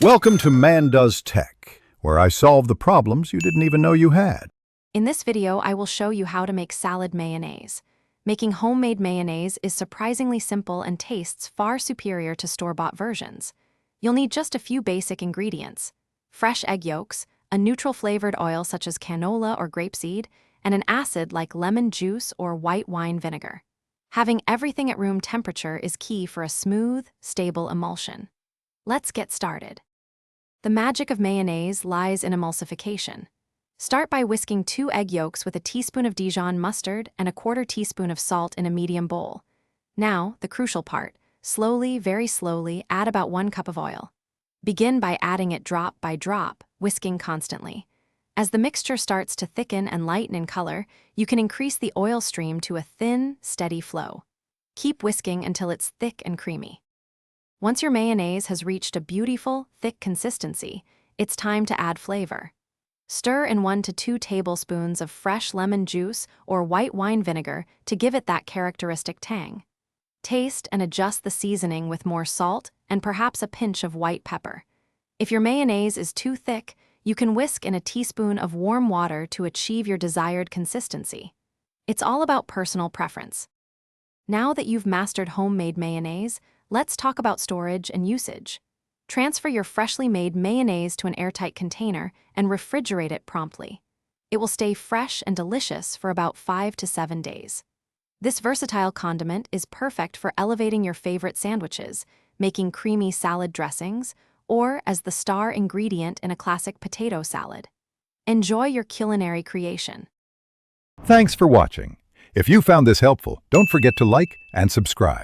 Welcome to Man Does Tech, where I solve the problems you didn't even know you had. In this video, I will show you how to make salad mayonnaise. Making homemade mayonnaise is surprisingly simple and tastes far superior to store-bought versions. You'll need just a few basic ingredients: fresh egg yolks, a neutral-flavored oil such as canola or grapeseed, and an acid like lemon juice or white wine vinegar. Having everything at room temperature is key for a smooth, stable emulsion. Let's get started. The magic of mayonnaise lies in emulsification. Start by whisking 2 egg yolks with a teaspoon of Dijon mustard and a 1/4 teaspoon of salt in a medium bowl. Now, the crucial part: slowly, very slowly, add about 1 cup of oil. Begin by adding it drop by drop, whisking constantly. As the mixture starts to thicken and lighten in color, you can increase the oil stream to a thin, steady flow. Keep whisking until it's thick and creamy. Once your mayonnaise has reached a beautiful, thick consistency, it's time to add flavor. Stir in 1 to 2 tablespoons of fresh lemon juice or white wine vinegar to give it that characteristic tang. Taste and adjust the seasoning with more salt and perhaps a pinch of white pepper. If your mayonnaise is too thick, you can whisk in a teaspoon of warm water to achieve your desired consistency. It's all about personal preference. Now that you've mastered homemade mayonnaise, let's talk about storage and usage. Transfer your freshly made mayonnaise to an airtight container and refrigerate it promptly. It will stay fresh and delicious for about 5 to 7 days. This versatile condiment is perfect for elevating your favorite sandwiches, making creamy salad dressings, or as the star ingredient in a classic potato salad. Enjoy your culinary creation. Thanks for watching. If you found this helpful, don't forget to like and subscribe.